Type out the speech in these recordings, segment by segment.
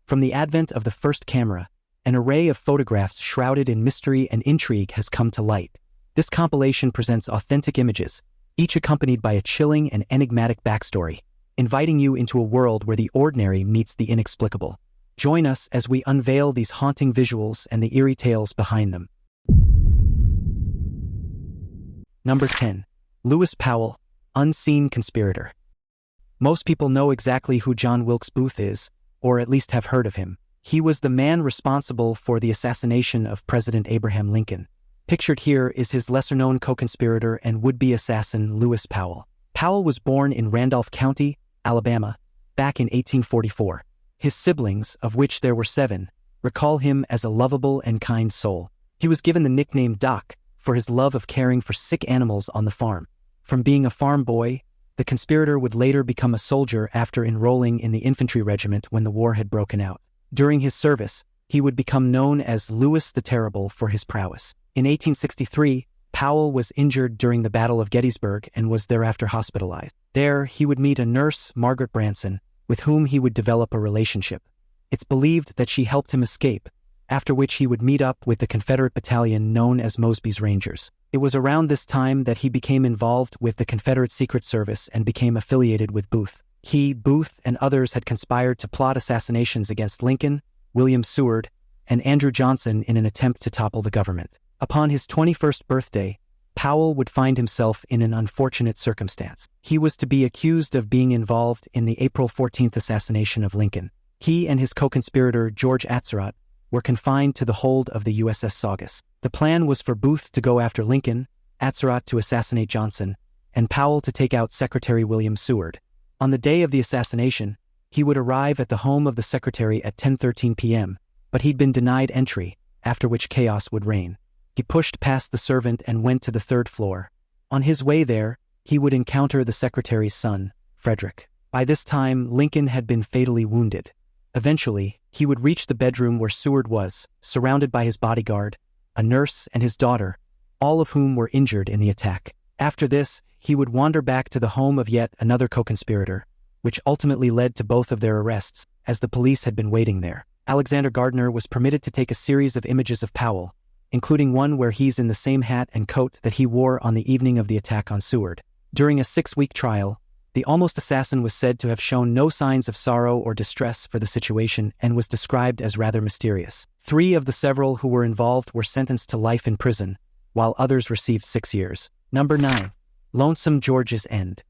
From the advent of the first camera, an array of photographs shrouded in mystery and intrigue has come to light. This compilation presents authentic images, each accompanied by a chilling and enigmatic backstory, inviting you into a world where the ordinary meets the inexplicable. Join us as we unveil these haunting visuals and the eerie tales behind them. Number 10. Lewis Powell, Unseen Conspirator. Most people know exactly who John Wilkes Booth is, or at least have heard of him. He was the man responsible for the assassination of President Abraham Lincoln. Pictured here is his lesser-known co-conspirator and would-be assassin Lewis Powell. Powell was born in Randolph County, Alabama, back in 1844. His siblings, of which there were 7, recall him as a lovable and kind soul. He was given the nickname Doc for his love of caring for sick animals on the farm. From being a farm boy, the conspirator would later become a soldier after enrolling in the infantry regiment when the war had broken out. During his service, he would become known as Louis the Terrible for his prowess. In 1863, Powell was injured during the Battle of Gettysburg and was thereafter hospitalized. There, he would meet a nurse, Margaret Branson, with whom he would develop a relationship. It's believed that she helped him escape, after which he would meet up with the Confederate battalion known as Mosby's Rangers. It was around this time that he became involved with the Confederate Secret Service and became affiliated with Booth. He, Booth, and others had conspired to plot assassinations against Lincoln, William Seward, and Andrew Johnson in an attempt to topple the government. Upon his 21st birthday, Powell would find himself in an unfortunate circumstance. He was to be accused of being involved in the April 14th assassination of Lincoln. He and his co-conspirator George Atzerodt were confined to the hold of the USS Saugus. The plan was for Booth to go after Lincoln, Atzerodt to assassinate Johnson, and Powell to take out Secretary William Seward. On the day of the assassination, he would arrive at the home of the secretary at 10:13 p.m., but he'd been denied entry, after which chaos would reign. He pushed past the servant and went to the 3rd floor. On his way there, he would encounter the secretary's son, Frederick. By this time, Lincoln had been fatally wounded. Eventually, he would reach the bedroom where Seward was, surrounded by his bodyguard, a nurse, and his daughter, all of whom were injured in the attack. After this, he would wander back to the home of yet another co-conspirator, which ultimately led to both of their arrests, as the police had been waiting there. Alexander Gardner was permitted to take a series of images of Powell, including one where he's in the same hat and coat that he wore on the evening of the attack on Seward. During a 6-week trial, the almost assassin was said to have shown no signs of sorrow or distress for the situation and was described as rather mysterious. 3 of the several who were involved were sentenced to life in prison, while others received 6 years. Number 9. Lonesome Georges End.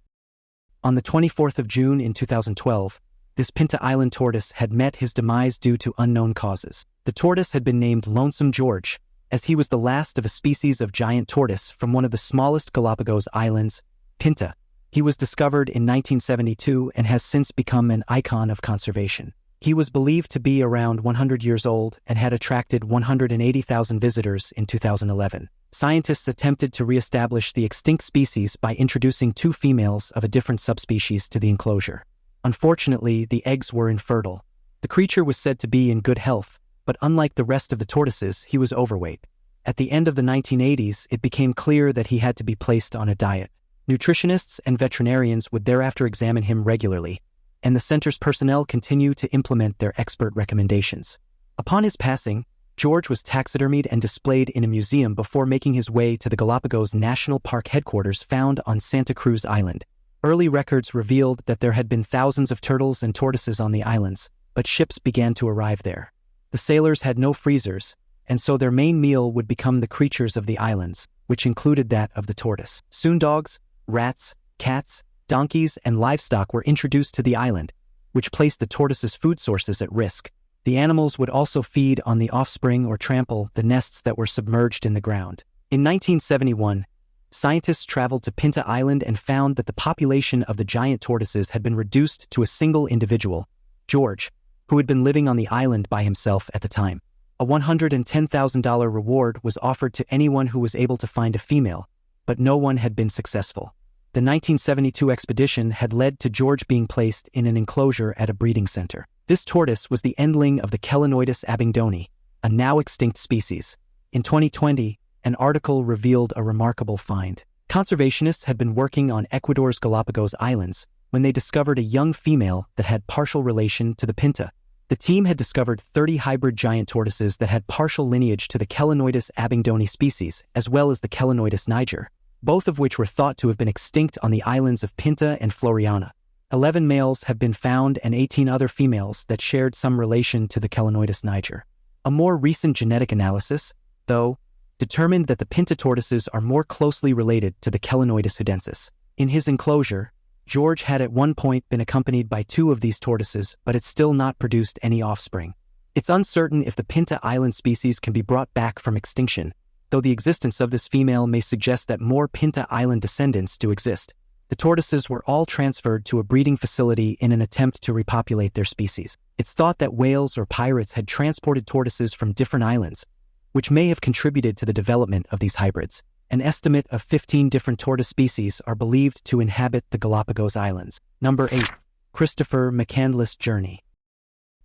On the 24th of June in 2012, this Pinta Island tortoise had met his demise due to unknown causes. The tortoise had been named Lonesome George, as he was the last of a species of giant tortoise from one of the smallest Galapagos islands, Pinta. He was discovered in 1972 and has since become an icon of conservation. He was believed to be around 100 years old and had attracted 180,000 visitors in 2011. Scientists attempted to re-establish the extinct species by introducing 2 females of a different subspecies to the enclosure. Unfortunately, the eggs were infertile. The creature was said to be in good health, but unlike the rest of the tortoises, he was overweight. At the end of the 1980s, it became clear that he had to be placed on a diet. Nutritionists and veterinarians would thereafter examine him regularly, and the center's personnel continue to implement their expert recommendations. Upon his passing, George was taxidermied and displayed in a museum before making his way to the Galapagos National Park headquarters found on Santa Cruz Island. Early records revealed that there had been thousands of turtles and tortoises on the islands, but ships began to arrive there. The sailors had no freezers, and so their main meal would become the creatures of the islands, which included that of the tortoise. Soon dogs, rats, cats, donkeys, and livestock were introduced to the island, which placed the tortoise's food sources at risk. The animals would also feed on the offspring or trample the nests that were submerged in the ground. In 1971, scientists traveled to Pinta Island and found that the population of the giant tortoises had been reduced to a single individual, George, who had been living on the island by himself at the time. A $110,000 reward was offered to anyone who was able to find a female, but no one had been successful. The 1972 expedition had led to George being placed in an enclosure at a breeding center. This tortoise was the endling of the Chelinoidus abingdoni, a now extinct species. In 2020, an article revealed a remarkable find. Conservationists had been working on Ecuador's Galapagos Islands when they discovered a young female that had partial relation to the Pinta, The team had discovered 30 hybrid giant tortoises that had partial lineage to the Chelonoidus abingdoni species, as well as the Chelonoidus niger, both of which were thought to have been extinct on the islands of Pinta and Floriana. 11 males have been found and 18 other females that shared some relation to the Chelonoidus niger. A more recent genetic analysis, though, determined that the Pinta tortoises are more closely related to the Chelonoidus hudensis. In his enclosure, George had at one point been accompanied by 2 of these tortoises, but it's still not produced any offspring. It's uncertain if the Pinta Island species can be brought back from extinction, though the existence of this female may suggest that more Pinta Island descendants do exist. The tortoises were all transferred to a breeding facility in an attempt to repopulate their species. It's thought that whales or pirates had transported tortoises from different islands, which may have contributed to the development of these hybrids. An estimate of 15 different tortoise species are believed to inhabit the Galapagos Islands. Number 8. Christopher McCandless Journey.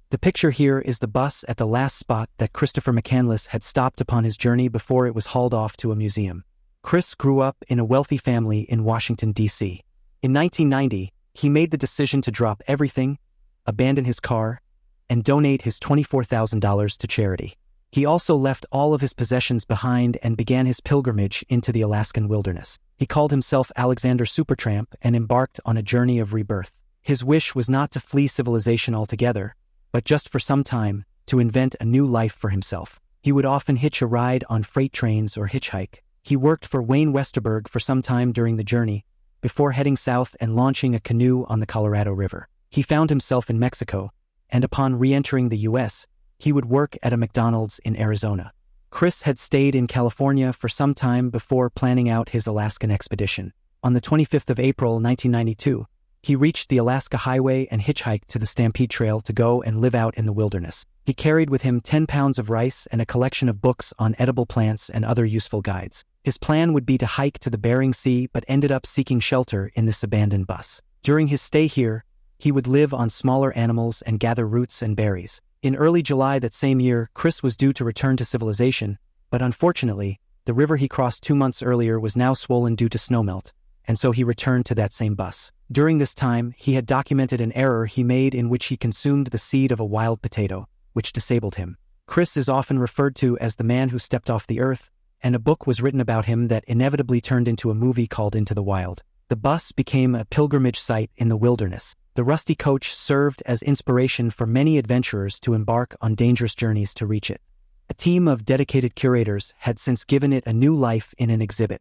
The picture here is the bus at the last spot that Christopher McCandless had stopped upon his journey before it was hauled off to a museum. Chris grew up in a wealthy family in Washington, D.C. In 1990, he made the decision to drop everything, abandon his car, and donate his $24,000 to charity. He also left all of his possessions behind and began his pilgrimage into the Alaskan wilderness. He called himself Alexander Supertramp and embarked on a journey of rebirth. His wish was not to flee civilization altogether, but just for some time, to invent a new life for himself. He would often hitch a ride on freight trains or hitchhike. He worked for Wayne Westerberg for some time during the journey, before heading south and launching a canoe on the Colorado River. He found himself in Mexico, and upon re-entering the U.S., he would work at a McDonald's in Arizona. Chris had stayed in California for some time before planning out his Alaskan expedition. On the 25th of April, 1992, he reached the Alaska Highway and hitchhiked to the Stampede Trail to go and live out in the wilderness. He carried with him 10 pounds of rice and a collection of books on edible plants and other useful guides. His plan would be to hike to the Bering Sea, but ended up seeking shelter in this abandoned bus. During his stay here, he would live on smaller animals and gather roots and berries. In early July that same year, Chris was due to return to civilization, but unfortunately, the river he crossed 2 months earlier was now swollen due to snowmelt, and so he returned to that same bus. During this time, he had documented an error he made in which he consumed the seed of a wild potato, which disabled him. Chris is often referred to as the man who stepped off the earth, and a book was written about him that inevitably turned into a movie called Into the Wild. The bus became a pilgrimage site in the wilderness. The rusty coach served as inspiration for many adventurers to embark on dangerous journeys to reach it. A team of dedicated curators had since given it a new life in an exhibit.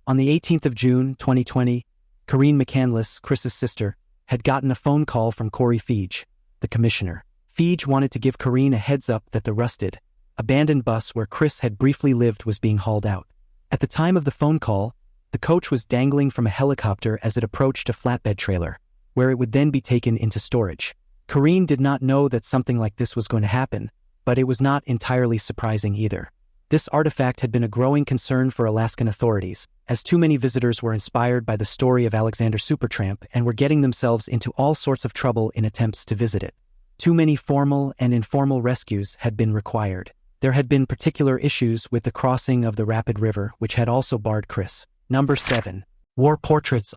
On the 18th of June, 2020, Corrine McCandless, Chris's sister, had gotten a phone call from Corey Feige, the commissioner. Feige wanted to give Corrine a heads up that the rusted, abandoned bus where Chris had briefly lived was being hauled out. At the time of the phone call, the coach was dangling from a helicopter as it approached a flatbed trailer, where it would then be taken into storage. Corrine did not know that something like this was going to happen, but it was not entirely surprising either. This artifact had been a growing concern for Alaskan authorities, as too many visitors were inspired by the story of Alexander Supertramp and were getting themselves into all sorts of trouble in attempts to visit it. Too many formal and informal rescues had been required. There had been particular issues with the crossing of the Rapid River, which had also barred Chris. Number 7. War Portraits.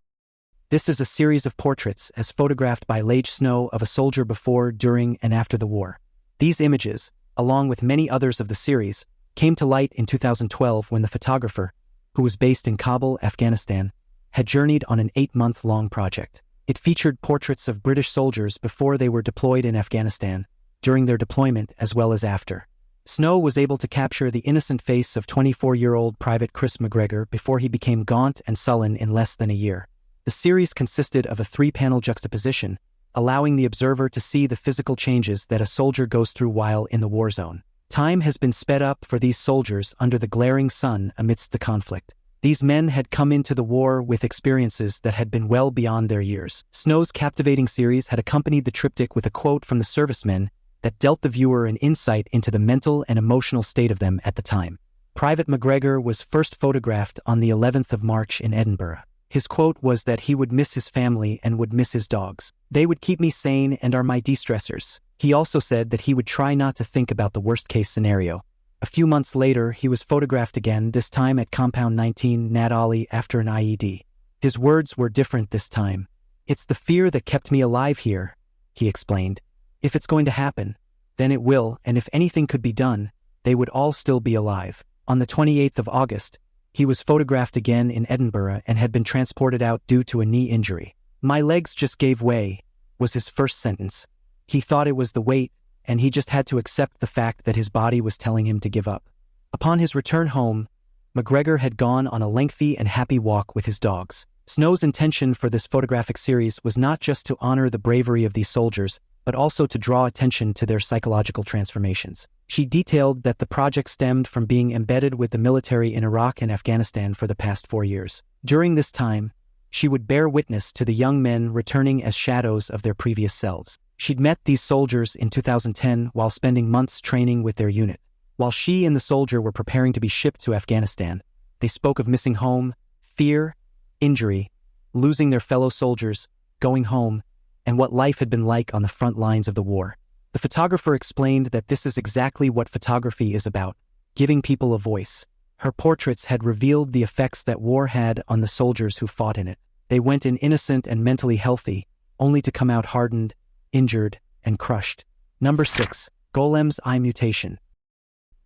This is a series of portraits as photographed by Lage Snow of a soldier before, during, and after the war. These images, along with many others of the series, came to light in 2012 when the photographer, who was based in Kabul, Afghanistan, had journeyed on an 8-month-long project. It featured portraits of British soldiers before they were deployed in Afghanistan, during their deployment as well as after. Snow was able to capture the innocent face of 24-year-old Private Chris McGregor before he became gaunt and sullen in less than a year. The series consisted of a 3-panel juxtaposition, allowing the observer to see the physical changes that a soldier goes through while in the war zone. Time has been sped up for these soldiers under the glaring sun amidst the conflict. These men had come into the war with experiences that had been well beyond their years. Snow's captivating series had accompanied the triptych with a quote from the servicemen that dealt the viewer an insight into the mental and emotional state of them at the time. Private McGregor was first photographed on the 11th of March in Edinburgh. His quote was that he would miss his family and would miss his dogs. "They would keep me sane and are my de-stressors." He also said that he would try not to think about the worst-case scenario. A few months later, he was photographed again, this time at Compound 19, Nat Ali, after an IED. His words were different this time. "It's the fear that kept me alive here," he explained. "If it's going to happen, then it will, and if anything could be done, they would all still be alive. On the 28th of August, he was photographed again in Edinburgh and had been transported out due to a knee injury. "My legs just gave way," was his first sentence. He thought it was the weight, and he just had to accept the fact that his body was telling him to give up. Upon his return home, McGregor had gone on a lengthy and happy walk with his dogs. Snow's intention for this photographic series was not just to honor the bravery of these soldiers, but also to draw attention to their psychological transformations. She detailed that the project stemmed from being embedded with the military in Iraq and Afghanistan for the past 4 years. During this time, she would bear witness to the young men returning as shadows of their previous selves. She'd met these soldiers in 2010 while spending months training with their unit. While she and the soldier were preparing to be shipped to Afghanistan, they spoke of missing home, fear, injury, losing their fellow soldiers, going home, and what life had been like on the front lines of the war. The photographer explained that this is exactly what photography is about, giving people a voice. Her portraits had revealed the effects that war had on the soldiers who fought in it. They went in innocent and mentally healthy, only to come out hardened, injured, and crushed. Number 6. Golems Eye Mutation.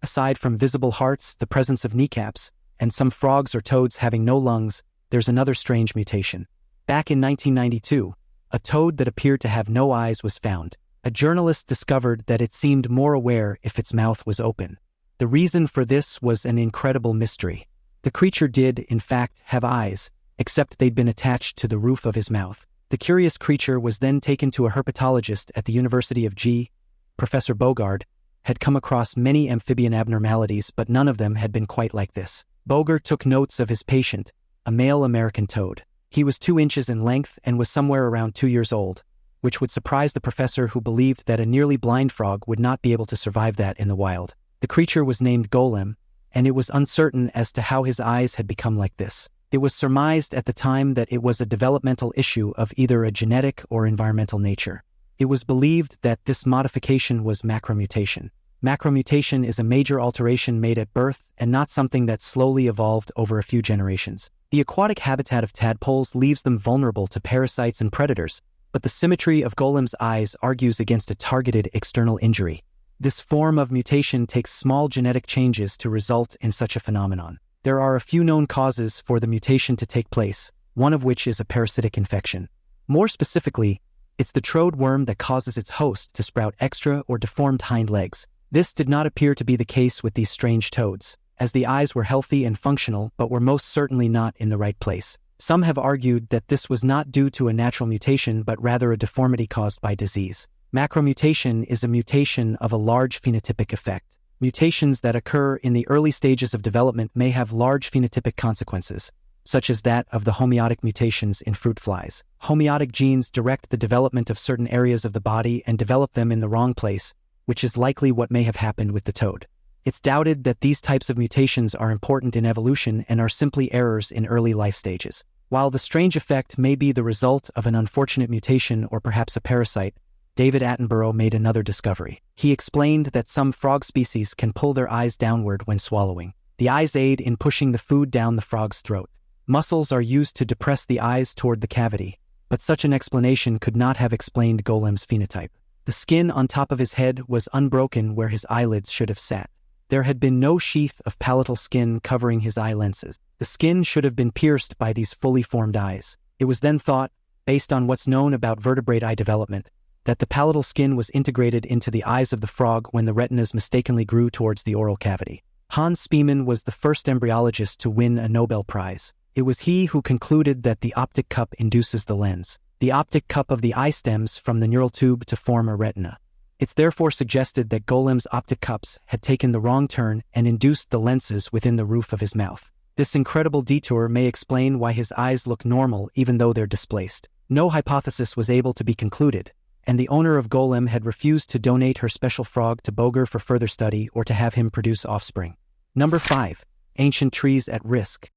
Aside from visible hearts, the presence of kneecaps, and some frogs or toads having no lungs, there's another strange mutation. Back in 1992, a toad that appeared to have no eyes was found. A journalist discovered that it seemed more aware if its mouth was open. The reason for this was an incredible mystery. The creature did, in fact, have eyes, except they'd been attached to the roof of his mouth. The curious creature was then taken to a herpetologist at the University of G. Professor Bogard had come across many amphibian abnormalities, but none of them had been quite like this. Bogard took notes of his patient, a male American toad. He was 2 inches in length and was somewhere around 2 years old, which would surprise the professor, who believed that a nearly blind frog would not be able to survive that in the wild. The creature was named Golem, and it was uncertain as to how his eyes had become like this. It was surmised at the time that it was a developmental issue of either a genetic or environmental nature. It was believed that this modification was macromutation. Macromutation is a major alteration made at birth and not something that slowly evolved over a few generations. The aquatic habitat of tadpoles leaves them vulnerable to parasites and predators, but the symmetry of Golem's eyes argues against a targeted external injury. This form of mutation takes small genetic changes to result in such a phenomenon. There are a few known causes for the mutation to take place, one of which is a parasitic infection. More specifically, it's the trode worm that causes its host to sprout extra or deformed hind legs. This did not appear to be the case with these strange toads, as the eyes were healthy and functional but were most certainly not in the right place. Some have argued that this was not due to a natural mutation but rather a deformity caused by disease. Macromutation is a mutation of a large phenotypic effect. Mutations that occur in the early stages of development may have large phenotypic consequences, such as that of the homeotic mutations in fruit flies. Homeotic genes direct the development of certain areas of the body and develop them in the wrong place, which is likely what may have happened with the toad. It's doubted that these types of mutations are important in evolution and are simply errors in early life stages. While the strange effect may be the result of an unfortunate mutation or perhaps a parasite, David Attenborough made another discovery. He explained that some frog species can pull their eyes downward when swallowing. The eyes aid in pushing the food down the frog's throat. Muscles are used to depress the eyes toward the cavity, but such an explanation could not have explained Golem's phenotype. The skin on top of his head was unbroken where his eyelids should have sat. There had been no sheath of palatal skin covering his eye lenses. The skin should have been pierced by these fully formed eyes. It was then thought, based on what's known about vertebrate eye development, that the palatal skin was integrated into the eyes of the frog when the retinas mistakenly grew towards the oral cavity. Hans Spemann was the first embryologist to win a Nobel Prize. It was he who concluded that the optic cup induces the lens. The optic cup of the eye stems from the neural tube to form a retina. It's therefore suggested that Golem's optic cups had taken the wrong turn and induced the lenses within the roof of his mouth. This incredible detour may explain why his eyes look normal even though they're displaced. No hypothesis was able to be concluded, and the owner of Golem had refused to donate her special frog to Bogard for further study or to have him produce offspring. Number 5. Ancient trees at risk.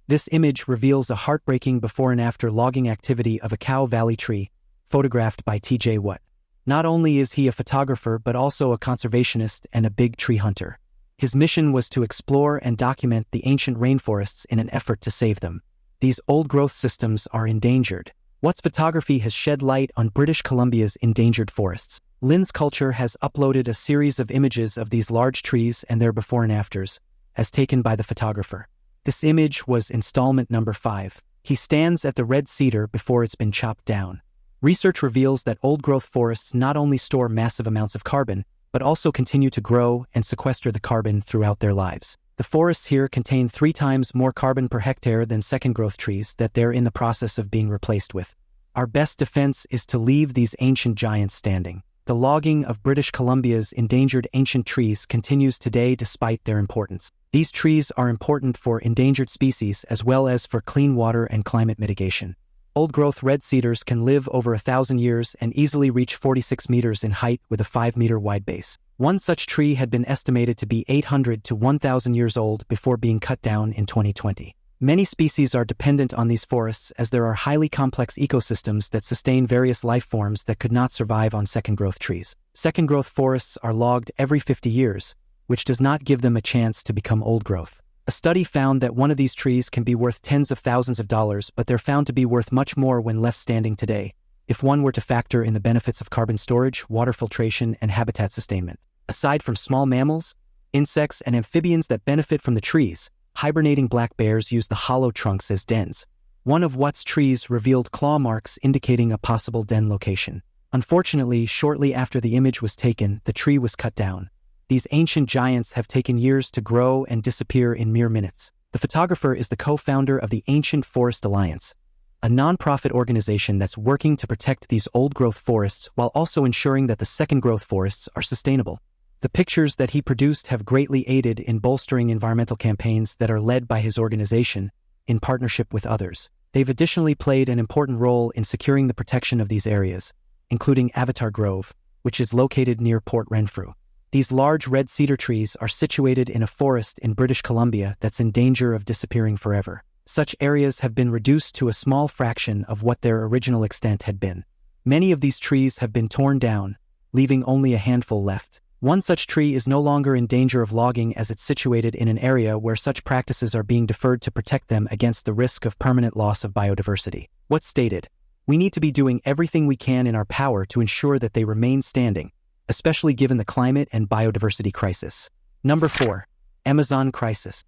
This image reveals a heartbreaking before and after logging activity of a Cow Valley tree, photographed by T.J. Watt. Not only is he a photographer but also a conservationist and a big tree hunter. His mission was to explore and document the ancient rainforests in an effort to save them. These old growth systems are endangered. Watt's photography has shed light on British Columbia's endangered forests. Lens Culture has uploaded a series of images of these large trees and their before and afters, as taken by the photographer. This image was installment number 5. He stands at the red cedar before it's been chopped down. Research reveals that old-growth forests not only store massive amounts of carbon, but also continue to grow and sequester the carbon throughout their lives. The forests here contain 3 times more carbon per hectare than second-growth trees that they're in the process of being replaced with. Our best defense is to leave these ancient giants standing. The logging of British Columbia's endangered ancient trees continues today despite their importance. These trees are important for endangered species as well as for clean water and climate mitigation. Old-growth red cedars can live over 1,000 years and easily reach 46 meters in height with a 5-meter wide base. One such tree had been estimated to be 800 to 1,000 years old before being cut down in 2020. Many species are dependent on these forests as there are highly complex ecosystems that sustain various life forms that could not survive on second-growth trees. Second-growth forests are logged every 50 years, which does not give them a chance to become old-growth. A study found that one of these trees can be worth tens of thousands of dollars, but they're found to be worth much more when left standing today, if one were to factor in the benefits of carbon storage, water filtration, and habitat sustainment. Aside from small mammals, insects, and amphibians that benefit from the trees, hibernating black bears use the hollow trunks as dens. One of Watt's trees revealed claw marks indicating a possible den location. Unfortunately, shortly after the image was taken, the tree was cut down. These ancient giants have taken years to grow and disappear in mere minutes. The photographer is the co-founder of the Ancient Forest Alliance, a non-profit organization that's working to protect these old-growth forests while also ensuring that the second-growth forests are sustainable. The pictures that he produced have greatly aided in bolstering environmental campaigns that are led by his organization, in partnership with others. They've additionally played an important role in securing the protection of these areas, including Avatar Grove, which is located near Port Renfrew. These large red cedar trees are situated in a forest in British Columbia that's in danger of disappearing forever. Such areas have been reduced to a small fraction of what their original extent had been. Many of these trees have been torn down, leaving only a handful left. One such tree is no longer in danger of logging as it's situated in an area where such practices are being deferred to protect them against the risk of permanent loss of biodiversity. What's stated? We need to be doing everything we can in our power to ensure that they remain standing, especially given the climate and biodiversity crisis. Number 4. Amazon Crisis.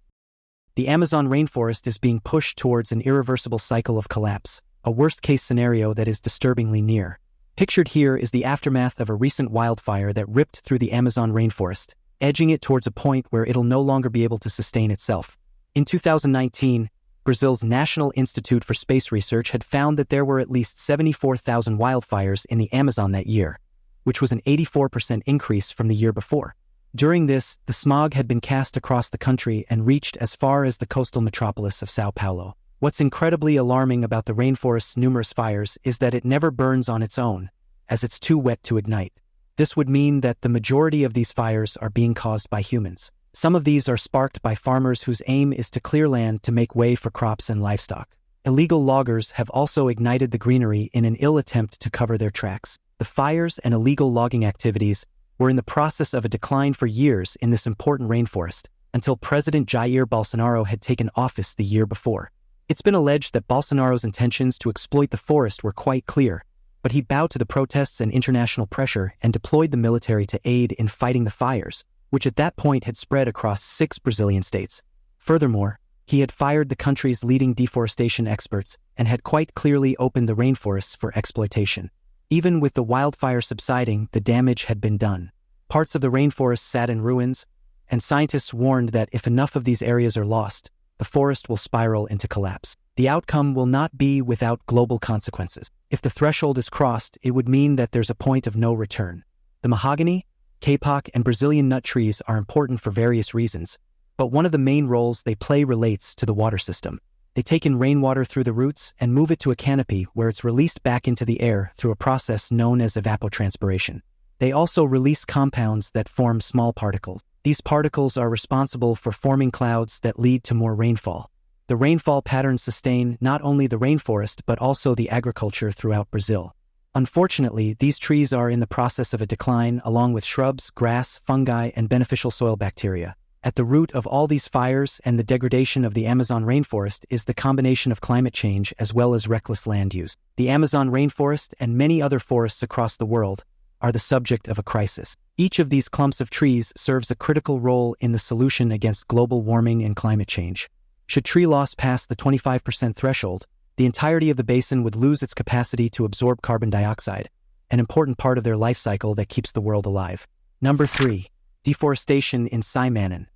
The Amazon rainforest is being pushed towards an irreversible cycle of collapse, a worst-case scenario that is disturbingly near. Pictured here is the aftermath of a recent wildfire that ripped through the Amazon rainforest, edging it towards a point where it'll no longer be able to sustain itself. In 2019, Brazil's National Institute for Space Research had found that there were at least 74,000 wildfires in the Amazon that year, which was an 84% increase from the year before. During this, the smog had been cast across the country and reached as far as the coastal metropolis of São Paulo. What's incredibly alarming about the rainforest's numerous fires is that it never burns on its own, as it's too wet to ignite. This would mean that the majority of these fires are being caused by humans. Some of these are sparked by farmers whose aim is to clear land to make way for crops and livestock. Illegal loggers have also ignited the greenery in an ill attempt to cover their tracks. The fires and illegal logging activities were in the process of a decline for years in this important rainforest, until President Jair Bolsonaro had taken office the year before. It's been alleged that Bolsonaro's intentions to exploit the forest were quite clear, but he bowed to the protests and international pressure and deployed the military to aid in fighting the fires, which at that point had spread across 6 Brazilian states. Furthermore, he had fired the country's leading deforestation experts and had quite clearly opened the rainforests for exploitation. Even with the wildfire subsiding, the damage had been done. Parts of the rainforest sat in ruins, and scientists warned that if enough of these areas are lost, the forest will spiral into collapse. The outcome will not be without global consequences. If the threshold is crossed, it would mean that there's a point of no return. The mahogany, kapok, and Brazilian nut trees are important for various reasons, but one of the main roles they play relates to the water system. They take in rainwater through the roots and move it to a canopy where it's released back into the air through a process known as evapotranspiration. They also release compounds that form small particles. These particles are responsible for forming clouds that lead to more rainfall. The rainfall patterns sustain not only the rainforest but also the agriculture throughout Brazil. Unfortunately, these trees are in the process of a decline along with shrubs, grass, fungi, and beneficial soil bacteria. At the root of all these fires and the degradation of the Amazon rainforest is the combination of climate change as well as reckless land use. The Amazon rainforest and many other forests across the world are the subject of a crisis. Each of these clumps of trees serves a critical role in the solution against global warming and climate change. Should tree loss pass the 25% threshold, the entirety of the basin would lose its capacity to absorb carbon dioxide, an important part of their life cycle that keeps the world alive. Number 3. Deforestation in Saimanan.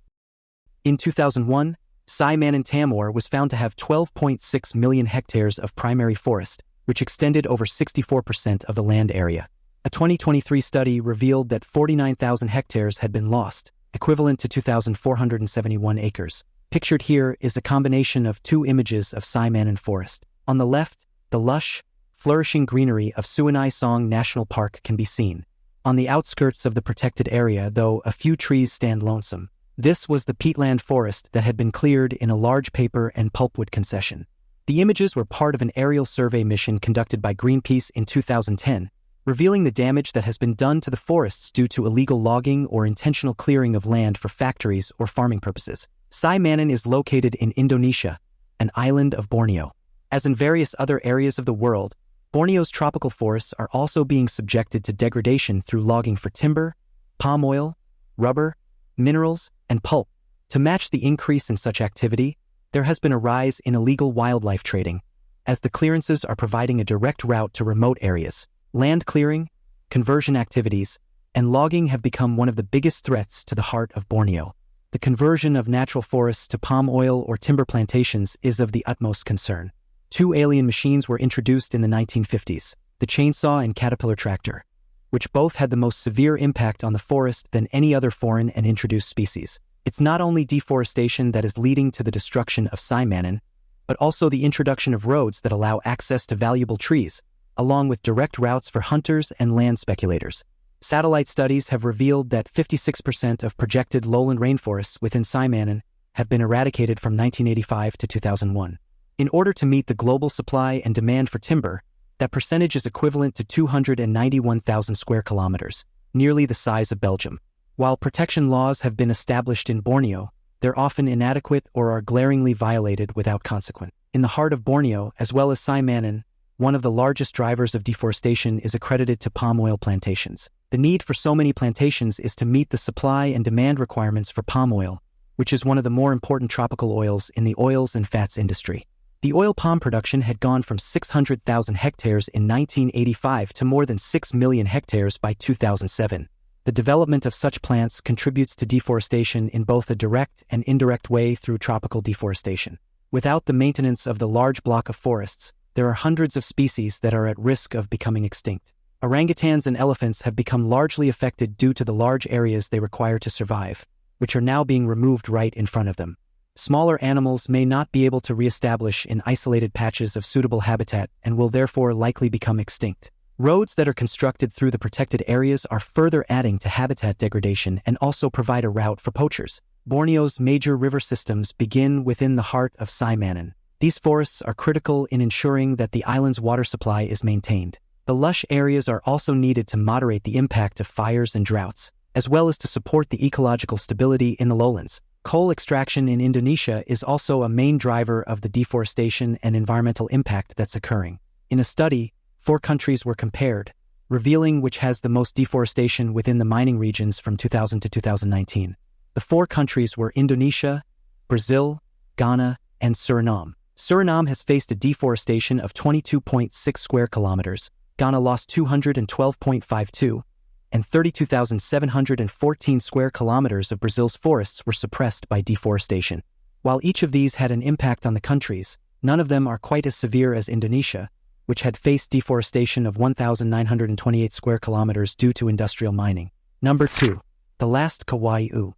In 2001, Saimanan Tamor was found to have 12.6 million hectares of primary forest, which extended over 64% of the land area. A 2023 study revealed that 49,000 hectares had been lost, equivalent to 2,471 acres. Pictured here is a combination of two images of Saimanan forest. On the left, the lush, flourishing greenery of Suanai Song National Park can be seen. On the outskirts of the protected area, though, a few trees stand lonesome. This was the peatland forest that had been cleared in a large paper and pulpwood concession. The images were part of an aerial survey mission conducted by Greenpeace in 2010, revealing the damage that has been done to the forests due to illegal logging or intentional clearing of land for factories or farming purposes. Saimanan is located in Indonesia, an island of Borneo. As in various other areas of the world, Borneo's tropical forests are also being subjected to degradation through logging for timber, palm oil, rubber, minerals, and pulp. To match the increase in such activity, there has been a rise in illegal wildlife trading, as the clearances are providing a direct route to remote areas. Land clearing, conversion activities, and logging have become one of the biggest threats to the heart of Borneo. The conversion of natural forests to palm oil or timber plantations is of the utmost concern. Two alien machines were introduced in the 1950s, the chainsaw and caterpillar tractor, which both had the most severe impact on the forest than any other foreign and introduced species. It's not only deforestation that is leading to the destruction of Saimanan, but also the introduction of roads that allow access to valuable trees, along with direct routes for hunters and land speculators. Satellite studies have revealed that 56% of projected lowland rainforests within Saimanan have been eradicated from 1985 to 2001. In order to meet the global supply and demand for timber, that percentage is equivalent to 291,000 square kilometers, nearly the size of Belgium. While protection laws have been established in Borneo, they're often inadequate or are glaringly violated without consequence. In the heart of Borneo, as well as Saimanan, one of the largest drivers of deforestation is accredited to palm oil plantations. The need for so many plantations is to meet the supply and demand requirements for palm oil, which is one of the more important tropical oils in the oils and fats industry. The oil palm production had gone from 600,000 hectares in 1985 to more than 6 million hectares by 2007. The development of such plants contributes to deforestation in both a direct and indirect way through tropical deforestation. Without the maintenance of the large block of forests, there are hundreds of species that are at risk of becoming extinct. Orangutans and elephants have become largely affected due to the large areas they require to survive, which are now being removed right in front of them. Smaller animals may not be able to reestablish in isolated patches of suitable habitat and will therefore likely become extinct. Roads that are constructed through the protected areas are further adding to habitat degradation and also provide a route for poachers. Borneo's major river systems begin within the heart of Saimanan. These forests are critical in ensuring that the island's water supply is maintained. The lush areas are also needed to moderate the impact of fires and droughts, as well as to support the ecological stability in the lowlands. Coal extraction in Indonesia is also a main driver of the deforestation and environmental impact that's occurring. In a study, 4 countries were compared, revealing which has the most deforestation within the mining regions from 2000 to 2019. The 4 countries were Indonesia, Brazil, Ghana, and Suriname. Suriname has faced a deforestation of 22.6 square kilometers, Ghana lost 212.52, and 32,714 square kilometers of Brazil's forests were suppressed by deforestation. While each of these had an impact on the countries, none of them are quite as severe as Indonesia, which had faced deforestation of 1,928 square kilometers due to industrial mining. Number 2. The Last Kawaiioo.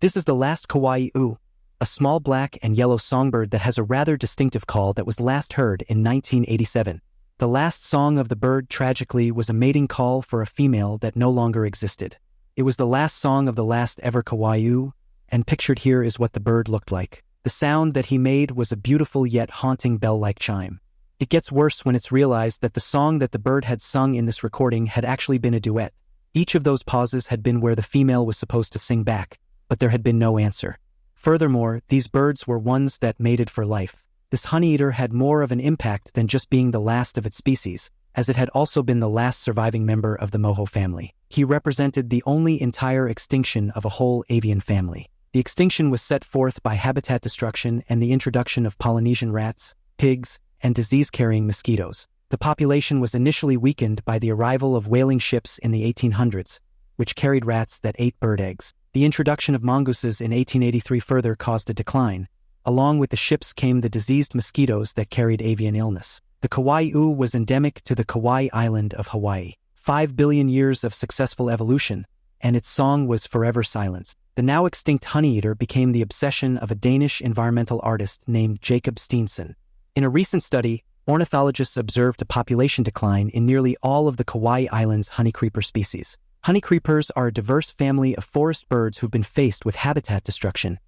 This is the Last Kawaiioo, a small black and yellow songbird that has a rather distinctive call that was last heard in 1987. The last song of the bird, tragically, was a mating call for a female that no longer existed. It was the last song of the last ever Kawaiioo, and pictured here is what the bird looked like. The sound that he made was a beautiful yet haunting bell-like chime. It gets worse when it's realized that the song that the bird had sung in this recording had actually been a duet. Each of those pauses had been where the female was supposed to sing back, but there had been no answer. Furthermore, these birds were ones that mated for life. This honeyeater had more of an impact than just being the last of its species, as it had also been the last surviving member of the moho family. He represented the only entire extinction of a whole avian family. The extinction was set forth by habitat destruction and the introduction of Polynesian rats, pigs, and disease-carrying mosquitoes. The population was initially weakened by the arrival of whaling ships in the 1800s, which carried rats that ate bird eggs. The introduction of mongooses in 1883 further caused a decline. Along with the ships came the diseased mosquitoes that carried avian illness. The Kawaiioo was endemic to the Kauai island of Hawaii. 5 billion years of successful evolution, and its song was forever silenced. The now extinct honeyeater became the obsession of a Danish environmental artist named Jacob Steensen. In a recent study, ornithologists observed a population decline in nearly all of the Kauai Islands' honeycreeper species. Honeycreepers are a diverse family of forest birds who've been faced with habitat destruction,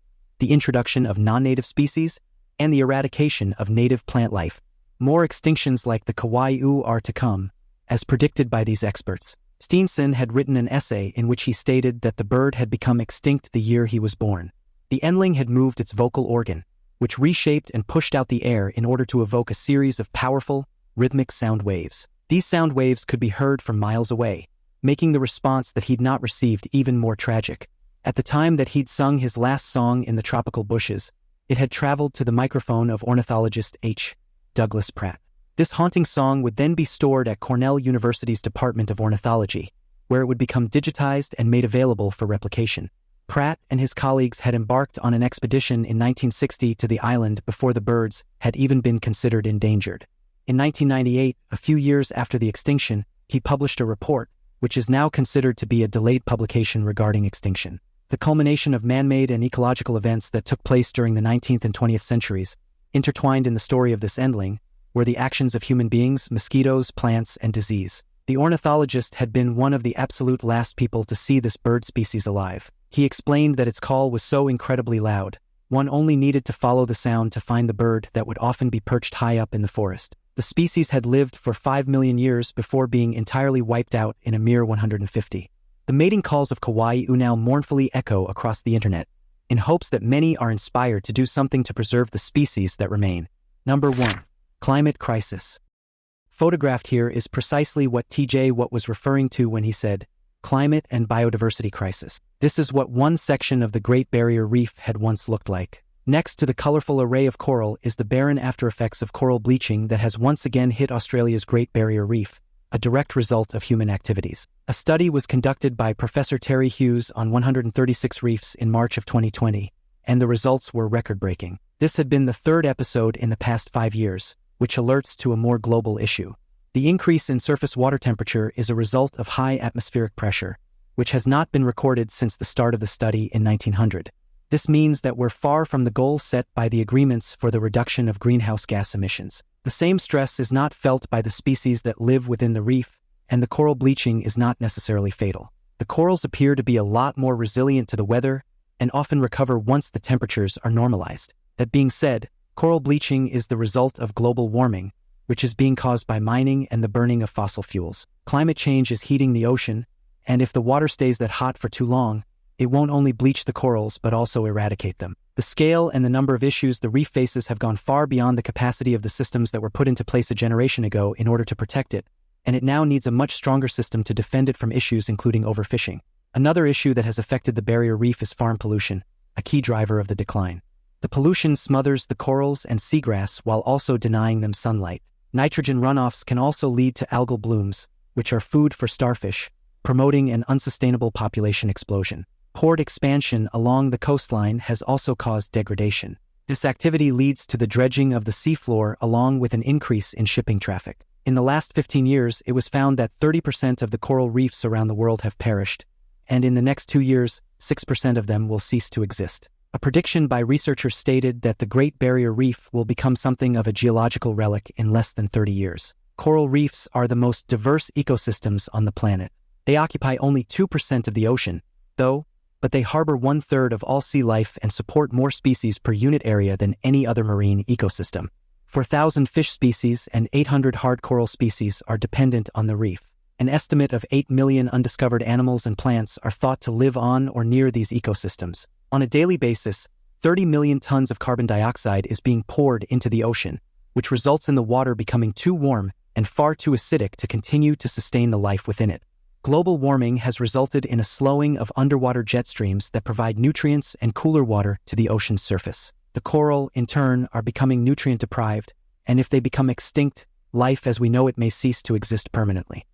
the introduction of non-native species, and the eradication of native plant life. More extinctions like the Kawaiioo are to come, as predicted by these experts. Steensen had written an essay in which he stated that the bird had become extinct the year he was born. The endling had moved its vocal organ, which reshaped and pushed out the air in order to evoke a series of powerful, rhythmic sound waves. These sound waves could be heard from miles away, making the response that he'd not received even more tragic. At the time that he'd sung his last song in the tropical bushes, it had traveled to the microphone of ornithologist H. Douglas Pratt. This haunting song would then be stored at Cornell University's Department of Ornithology, where it would become digitized and made available for replication. Pratt and his colleagues had embarked on an expedition in 1960 to the island before the birds had even been considered endangered. In 1998, a few years after the extinction, he published a report, which is now considered to be a delayed publication regarding extinction. The culmination of man-made and ecological events that took place during the 19th and 20th centuries, intertwined in the story of this endling, were the actions of human beings, mosquitoes, plants, and disease. The ornithologist had been one of the absolute last people to see this bird species alive. He explained that its call was so incredibly loud, one only needed to follow the sound to find the bird that would often be perched high up in the forest. The species had lived for 5 million years before being entirely wiped out in a mere 150. The mating calls of Kawaiioo now mournfully echo across the internet, in hopes that many are inspired to do something to preserve the species that remain. Number 1. Climate crisis. Photographed here is precisely what TJ Watt was referring to when he said, climate and biodiversity crisis. This is what one section of the Great Barrier Reef had once looked like. Next to the colorful array of coral is the barren aftereffects of coral bleaching that has once again hit Australia's Great Barrier Reef, a direct result of human activities. A study was conducted by Professor Terry Hughes on 136 reefs in March of 2020, and the results were record-breaking. This had been the third episode in the past 5 years, which alerts to a more global issue. The increase in surface water temperature is a result of high atmospheric pressure, which has not been recorded since the start of the study in 1900. This means that we're far from the goals set by the agreements for the reduction of greenhouse gas emissions. The same stress is not felt by the species that live within the reef, and the coral bleaching is not necessarily fatal. The corals appear to be a lot more resilient to the weather and often recover once the temperatures are normalized. That being said, coral bleaching is the result of global warming, which is being caused by mining and the burning of fossil fuels. Climate change is heating the ocean, and if the water stays that hot for too long, it won't only bleach the corals but also eradicate them. The scale and the number of issues the reef faces have gone far beyond the capacity of the systems that were put into place a generation ago in order to protect it, and it now needs a much stronger system to defend it from issues including overfishing. Another issue that has affected the barrier reef is farm pollution, a key driver of the decline. The pollution smothers the corals and seagrass while also denying them sunlight. Nitrogen runoffs can also lead to algal blooms, which are food for starfish, promoting an unsustainable population explosion. Port expansion along the coastline has also caused degradation. This activity leads to the dredging of the seafloor along with an increase in shipping traffic. In the last 15 years, it was found that 30% of the coral reefs around the world have perished, and in the next 2 years, 6% of them will cease to exist. A prediction by researchers stated that the Great Barrier Reef will become something of a geological relic in less than 30 years. Coral reefs are the most diverse ecosystems on the planet. They occupy only 2% of the ocean, though, but they harbor 1/3 of all sea life and support more species per unit area than any other marine ecosystem. 4,000 fish species and 800 hard coral species are dependent on the reef. An estimate of 8 million undiscovered animals and plants are thought to live on or near these ecosystems. On a daily basis, 30 million tons of carbon dioxide is being poured into the ocean, which results in the water becoming too warm and far too acidic to continue to sustain the life within it. Global warming has resulted in a slowing of underwater jet streams that provide nutrients and cooler water to the ocean's surface. The coral, in turn, are becoming nutrient deprived, and if they become extinct, life as we know it may cease to exist permanently.